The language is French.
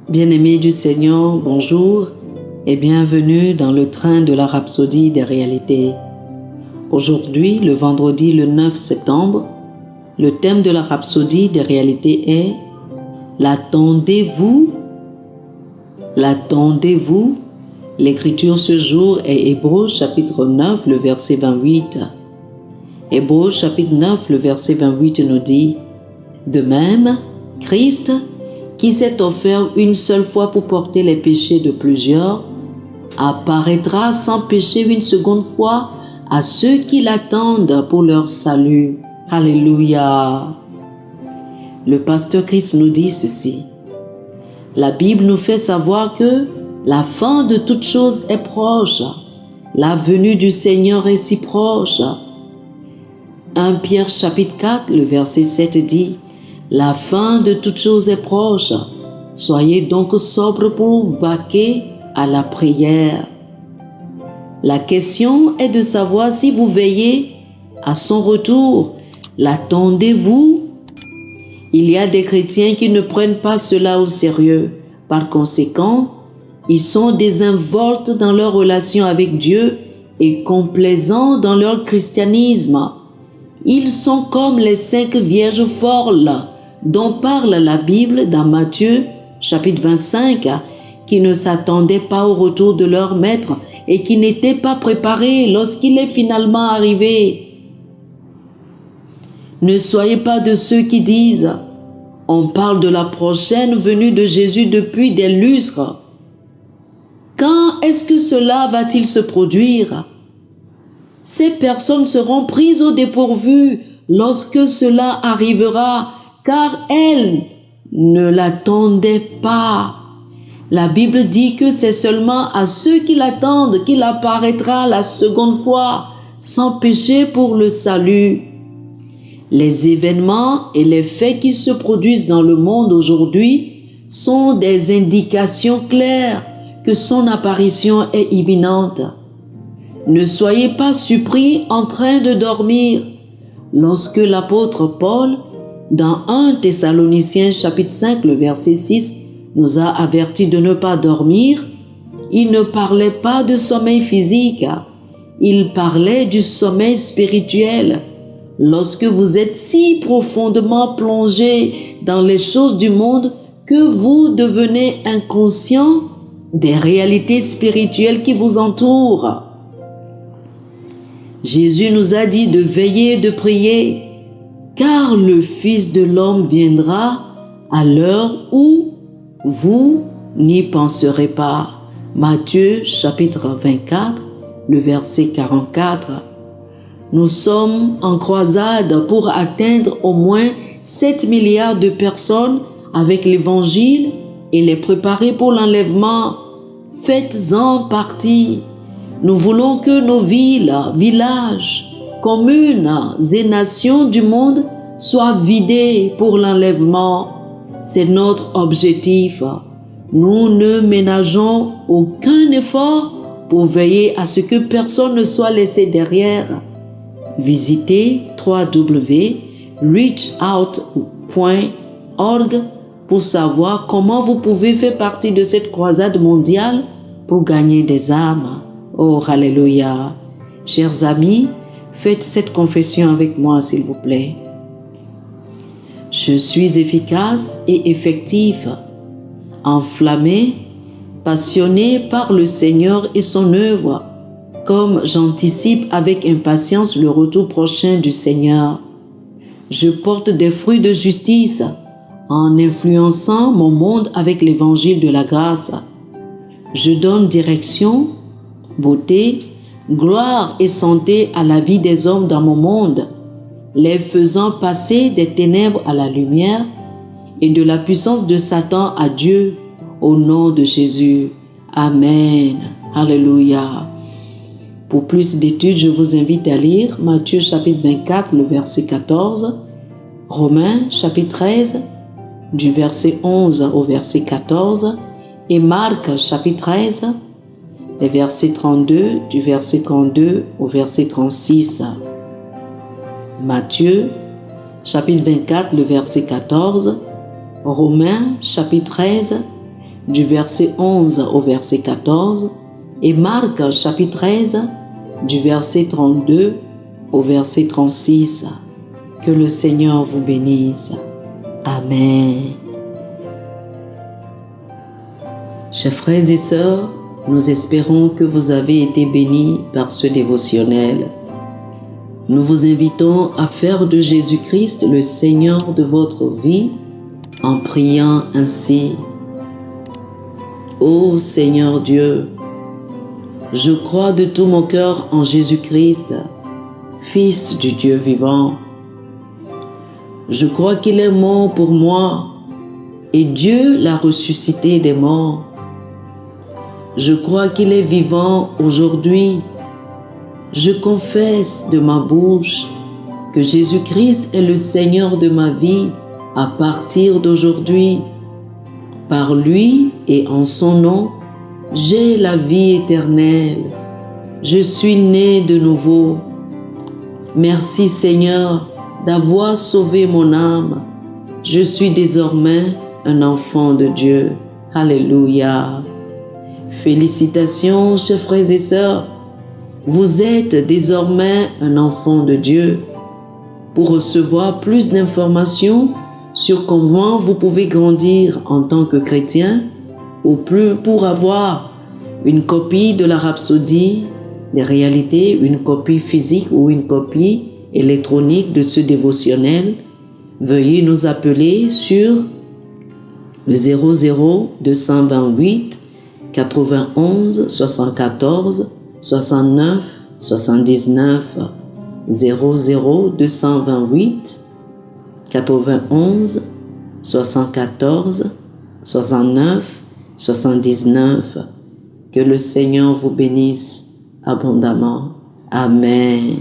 Bien-aimés du Seigneur, bonjour et bienvenue dans le train de la rhapsodie des réalités. Aujourd'hui, le vendredi le 9 septembre, le thème de la rhapsodie des réalités est « L'attendez-vous » L'attendez-vous? L'écriture ce jour est Hébreux chapitre 9, le verset 28. Hébreux chapitre 9, le verset 28 nous dit « De même, Christ, qui s'est offert une seule fois pour porter les péchés de plusieurs, apparaîtra sans péché une seconde fois à ceux qui l'attendent pour leur salut. » Alléluia. Le pasteur Christ nous dit ceci. La Bible nous fait savoir que la fin de toute chose est proche. La venue du Seigneur est si proche. 1 Pierre chapitre 4, le verset 7 dit « La fin de toute chose est proche. Soyez donc sobres pour vaquer à la prière. » La question est de savoir si vous veillez à son retour. L'attendez-vous? Il y a des chrétiens qui ne prennent pas cela au sérieux. Par conséquent, ils sont désinvoltes dans leur relation avec Dieu et complaisants dans leur christianisme. Ils sont comme les 5 vierges folles dont parle la Bible dans Matthieu chapitre 25, qui ne s'attendaient pas au retour de leur maître et qui n'étaient pas préparés lorsqu'il est finalement arrivé. Ne soyez pas de ceux qui disent « On parle de la prochaine venue de Jésus depuis des lustres. Quand est-ce que cela va-t-il se produire ?» Ces personnes seront prises au dépourvu lorsque cela arrivera, car elles ne l'attendaient pas. La Bible dit que c'est seulement à ceux qui l'attendent qu'il apparaîtra la seconde fois, sans péché pour le salut. Les événements et les faits qui se produisent dans le monde aujourd'hui sont des indications claires que son apparition est imminente. Ne soyez pas surpris en train de dormir. Lorsque l'apôtre Paul, dans 1 Thessaloniciens chapitre 5, le verset 6, nous a avertis de ne pas dormir, il ne parlait pas de sommeil physique, il parlait du sommeil spirituel. Lorsque vous êtes si profondément plongé dans les choses du monde que vous devenez inconscient des réalités spirituelles qui vous entourent. Jésus nous a dit de veiller et de prier, car le Fils de l'homme viendra à l'heure où vous n'y penserez pas. Matthieu chapitre 24, le verset 44. Nous sommes en croisade pour atteindre au moins 7 milliards de personnes avec l'évangile et les préparer pour l'enlèvement. Faites-en partie. Nous voulons que nos villes, villages, communes et nations du monde soient vidées pour l'enlèvement. C'est notre objectif. Nous ne ménageons aucun effort pour veiller à ce que personne ne soit laissé derrière. Visitez www.reachout.org pour savoir comment vous pouvez faire partie de cette croisade mondiale pour gagner des âmes. Oh, alléluia! Chers amis, faites cette confession avec moi, s'il vous plaît. Je suis efficace et effectif, enflammé, passionné par le Seigneur et son œuvre, comme j'anticipe avec impatience le retour prochain du Seigneur. Je porte des fruits de justice en influençant mon monde avec l'évangile de la grâce. Je donne direction, beauté, gloire et santé à la vie des hommes dans mon monde, les faisant passer des ténèbres à la lumière et de la puissance de Satan à Dieu, au nom de Jésus. Amen. Alléluia. Pour plus d'études, je vous invite à lire Matthieu chapitre 24, le verset 14, Romains chapitre 13, du verset 11 au verset 14, et Marc chapitre 13, les versets 32, du verset 32 au verset 36. Matthieu chapitre 24, le verset 14, Romains chapitre 13, du verset 11 au verset 14, et Marc chapitre 13, du verset 32 au verset 36. Que le Seigneur vous bénisse. Amen. Chers frères et sœurs, nous espérons que vous avez été bénis par ce dévotionnel. Nous vous invitons à faire de Jésus-Christ le Seigneur de votre vie en priant ainsi. Ô Seigneur Dieu, je crois de tout mon cœur en Jésus-Christ, Fils du Dieu vivant. Je crois qu'il est mort pour moi et Dieu l'a ressuscité des morts. Je crois qu'il est vivant aujourd'hui. Je confesse de ma bouche que Jésus-Christ est le Seigneur de ma vie à partir d'aujourd'hui. Par lui et en son nom, j'ai la vie éternelle. Je suis né de nouveau. Merci Seigneur d'avoir sauvé mon âme. Je suis désormais un enfant de Dieu. Alléluia. Félicitations, chers frères et sœurs. Vous êtes désormais un enfant de Dieu. Pour recevoir plus d'informations sur comment vous pouvez grandir en tant que chrétien, ou plus pour avoir une copie de la Rhapsodie des réalités, une copie physique ou une copie électronique de ce dévotionnel, veuillez nous appeler sur le 00 228 91 74 69 79 00 228 91 74 69 79. Que le Seigneur vous bénisse abondamment. Amen.